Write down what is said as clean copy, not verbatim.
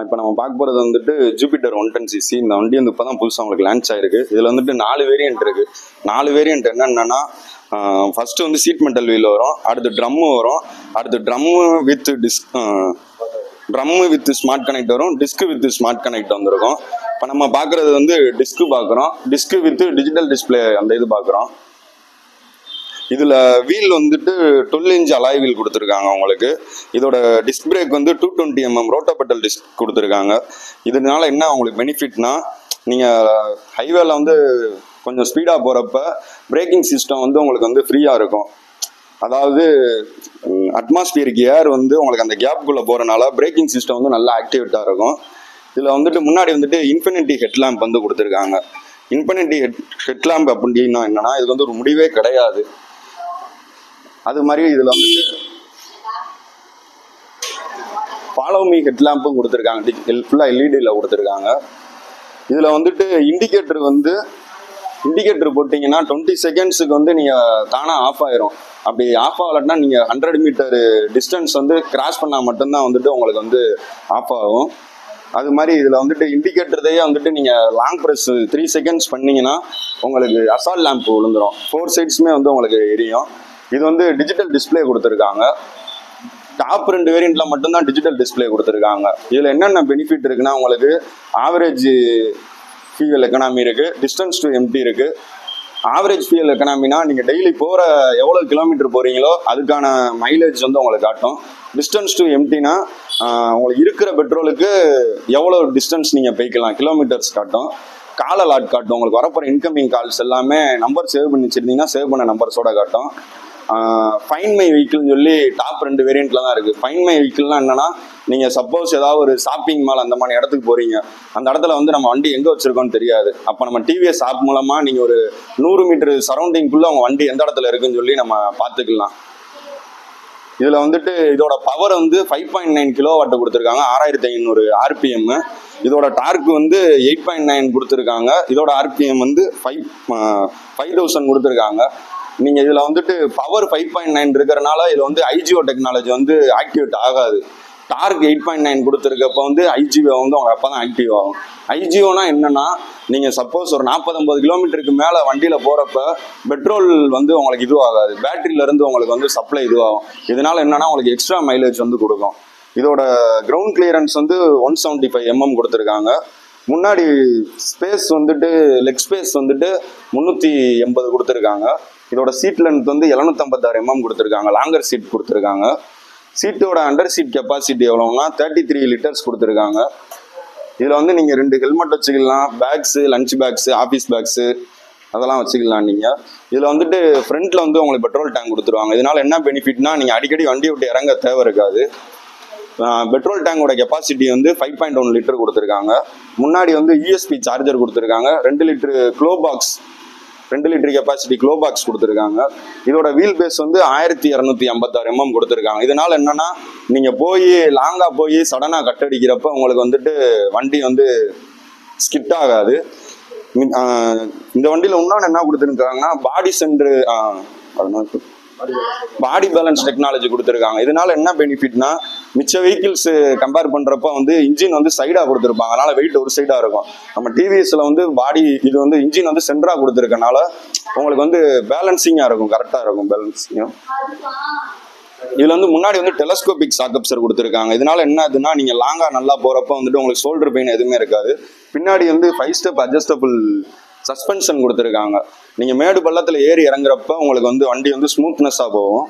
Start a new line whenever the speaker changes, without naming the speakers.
இப்போ நம்ம பார்க்க போகிறது வந்துட்டு ஜூபிட்டர் 110cc. இந்த வண்டி வந்து இப்போ தான் புதுசாக உங்களுக்கு லான்ச் ஆயிருக்கு. இதில் வந்துட்டு 4 வேரியன்ட் இருக்குது. 4 வேரியன்ட் என்னென்னா, ஃபஸ்ட்டு வந்து சீட் மெட்டல் வீல் வரும், அடுத்து ட்ரம்மு வரும், அடுத்து ட்ரம்மு வித் ஸ்மார்ட் கனெக்ட் வரும், டிஸ்க் வித் ஸ்மார்ட் கனெக்ட் வந்துருக்கும். இப்போ நம்ம பார்க்குறது வந்து டிஸ்க்கு பார்க்குறோம், டிஸ்க்கு வித் டிஜிட்டல் டிஸ்பிளே அந்த இது பார்க்குறோம். இதில் வீல் வந்துட்டு 12 இன்ச் அலாய் வீல் கொடுத்துருக்காங்க உங்களுக்கு. இதோட டிஸ்க் பிரேக் வந்து 220 mm ரோட்டோபெட்டல் டிஸ்க் கொடுத்துருக்காங்க. இதனால என்ன உங்களுக்கு பெனிஃபிட்னா, நீங்கள் ஹைவேல வந்து கொஞ்சம் ஸ்பீடாக போகிறப்ப பிரேக்கிங் சிஸ்டம் வந்து உங்களுக்கு வந்து ஃப்ரீயாக இருக்கும். அதாவது அட்மாஸ்பியருக்கு ஏர் வந்து உங்களுக்கு அந்த கேப்புக்குள்ளே போகிறனால பிரேக்கிங் சிஸ்டம் வந்து நல்லா ஆக்டிவேட்டாக இருக்கும். இதில் வந்துட்டு முன்னாடி வந்துட்டு இன்ஃபினிட்டி ஹெட்லாம்ப் வந்து கொடுத்துருக்காங்க. இன்ஃபினிட்டி ஹெட்லாம்ப் அப்படின்னா என்னன்னா, இது வந்து ஒரு முடிவே கிடையாது. அது மாதிரி இதில் வந்துட்டு ஃபாலோ மீ ஹெட்லாம்பும் கொடுத்துருக்காங்க, ஃபுல்லாக எல்இடியில் கொடுத்துருக்காங்க. இதில் வந்துட்டு இண்டிகேட்டர் போட்டிங்கன்னா 20 செகண்ட்ஸுக்கு வந்து நீங்கள் தானாக ஆஃப் ஆயிரும். அப்படி ஆஃப் ஆகலன்னா நீங்கள் 100 மீட்டர் டிஸ்டன்ஸ் வந்து கிராஸ் பண்ணால் மட்டும்தான் வந்துட்டு உங்களுக்கு வந்து ஆஃப் ஆகும். அது மாதிரி இதில் வந்துட்டு இண்டிகேட்டர்தையே வந்துட்டு நீங்கள் லாங் ப்ரெஸ் 3 செகண்ட்ஸ் பண்ணிங்கன்னா உங்களுக்கு அசால்ட் லேம்ப் விழுந்துடும். 4 சைட்ஸுமே வந்து உங்களுக்கு எரியும். இது வந்து டிஜிட்டல் டிஸ்பிளே கொடுத்துருக்காங்க. டாப் 2 வேரியண்ட்ல மட்டும்தான் டிஜிட்டல் டிஸ்பிளே கொடுத்துருக்காங்க. இதில் என்னென்ன பெனிஃபிட் இருக்குன்னா, உங்களுக்கு ஆவரேஜ் ஃபியூயல் எக்கனாமி இருக்கு, டிஸ்டன்ஸ் டு எம்டி இருக்கு. ஆவரேஜ் ஃபியூயல் எக்கனாமினா நீங்கள் டெய்லி போகிற எவ்வளோ கிலோமீட்டர் போகிறீங்களோ அதுக்கான மைலேஜ் வந்து உங்களுக்கு காட்டும். டிஸ்டன்ஸ் டு எம்டினா உங்களுக்கு இருக்கிற பெட்ரோலுக்கு எவ்வளோ டிஸ்டன்ஸ் நீங்கள் போய்க்கலாம் கிலோமீட்டர்ஸ் காட்டும். கால் அலாட் காட்டும். உங்களுக்கு வரப்போகிற இன்கமிங் கால்ஸ் எல்லாமே நம்பர் சேவ் பண்ணி வச்சுருந்தீங்கன்னா சேவ் பண்ண நம்பர்ஸோட காட்டும். ஃபைன் மை வெஹிக்கிள்னு சொல்லி டாப் 2 வேரியண்ட்ல தான் இருக்குது. ஃபைன் மை வெஹிக்கிள்னா என்னன்னா, நீங்கள் சப்போஸ் ஏதாவது ஒரு ஷாப்பிங் மால் அந்த மாதிரி இடத்துக்கு போகிறீங்க, அந்த இடத்துல வந்து நம்ம வண்டி எங்கே வச்சுருக்கோன்னு தெரியாது. அப்போ நம்ம டிவிஎஸ் ஆப் மூலமாக நீங்கள் ஒரு 100 மீட்டர் சரௌண்டிங்குள்ளே அவங்க வண்டி எந்த இடத்துல இருக்குன்னு சொல்லி நம்ம பார்த்துக்கலாம். இதில் வந்துட்டு இதோட பவர் வந்து 5.9 கிலோவாட் கொடுத்துருக்காங்க, 6500 RPM. இதோட டார்க் வந்து 8.9 கொடுத்துருக்காங்க. இதோட RPM வந்து 5000 கொடுத்துருக்காங்க. நீங்கள் இதில் வந்துட்டு பவர் 5.9 இருக்கிறனால இதில் வந்து ஐஜிஓ டெக்னாலஜி வந்து ஆக்டிவேட் ஆகாது. டார்க் 8.9 கொடுத்துருக்கப்ப வந்து ஐஜிஓ வந்து உங்களுக்கு அப்போ தான் ஆக்டிவ் ஆகும். ஐஜிஓனா என்னன்னா, நீங்கள் சப்போஸ் ஒரு 40-50 கிலோமீட்டருக்கு மேலே வண்டியில் போகிறப்ப பெட்ரோல் வந்து உங்களுக்கு இதுவாகாது, பேட்டரியிலேருந்து உங்களுக்கு வந்து சப்ளை இதுவாகும். இதனால என்னன்னா உங்களுக்கு எக்ஸ்ட்ரா மைலேஜ் வந்து கொடுக்கும். இதோட கிரவுண்ட் கிளியரன்ஸ் வந்து 175 mm கொடுத்துருக்காங்க. முன்னாடி ஸ்பேஸ் வந்துட்டு லெக் ஸ்பேஸ் வந்துட்டு 380 கொடுத்துருக்காங்க. இதோட சீட் லென்த் வந்து 756 mm கொடுத்துருக்காங்க. லாங்கர் சீட் கொடுத்துருக்காங்க. சீட்டோட அண்டர் சீட் கெப்பாசிட்டி எவ்வளோன்னா 33 லிட்டர்ஸ் கொடுத்துருக்காங்க. இதில் வந்து நீங்கள் 2 ஹெல்மெட் வச்சுக்கலாம், bags, lunch bags, office bags அதெல்லாம் வச்சுக்கலாம். நீங்கள் இதில் வந்துட்டு ஃப்ரண்ட்டில் வந்து உங்களுக்கு பெட்ரோல் டேங்க் கொடுத்துருவாங்க. இதனால் என்ன பெனிஃபிட்னா, நீங்கள் அடிக்கடி வண்டி விட்டு இறங்க தேவை இருக்காது. பெட்ரோல் டேங்கோட கெப்பாசிட்டி வந்து 5.1 லிட்டர் கொடுத்துருக்காங்க. முன்னாடி வந்து யூஎஸ்பி சார்ஜர் கொடுத்துருக்காங்க. 2 litre glow box, 2 litre capacity glow box கொடுத்துருக்காங்க. இதோட வீல் பேஸ் வந்து 1256 mm கொடுத்துருக்காங்க. இதனால என்னன்னா, நீங்கள் போய் லாங்காக போய் சடனாக கட்டடிக்கிறப்ப உங்களுக்கு வந்துட்டு வண்டி வந்து ஸ்கிட் ஆகாது. இந்த வண்டியில் இன்னொன்று என்ன கொடுத்துருக்காங்கன்னா, பாடி பேலன்ஸ் டெக்னாலஜி கொடுத்துருக்காங்க. இதனால என்ன பெனிஃபிட்னா, மிச்ச வெஹிக்கிள்ஸ் கம்பேர் பண்ணுறப்ப வந்து இன்ஜின் வந்து சைடாக கொடுத்துருப்பாங்க, அதனால வெயிட் ஒரு சைடாக இருக்கும். நம்ம டிவிஎஸ்ல வந்து இது வந்து இன்ஜின் வந்து சென்டராக கொடுத்துருக்கனால உங்களுக்கு வந்து பேலன்சிங்காக இருக்கும், கரெக்டாக இருக்கும் பேலன்சிங்கும். இதில் வந்து முன்னாடி வந்து டெலஸ்கோபிக் ஷாக் அப்சர் கொடுத்துருக்காங்க. இதனால என்ன ஆகுதுன்னா, நீங்கள் லாங்காக நல்லா போகிறப்ப வந்துட்டு உங்களுக்கு ஷோல்டர் பெயின் எதுவுமே இருக்காது. பின்னாடி வந்து 5 ஸ்டெப் அட்ஜஸ்டபிள் சஸ்பென்ஷன் கொடுத்துருக்காங்க. நீங்கள் மேடு பள்ளத்தில் ஏறி இறங்குறப்ப உங்களுக்கு வந்து வண்டி வந்து ஸ்மூத்னஸாக போகும்.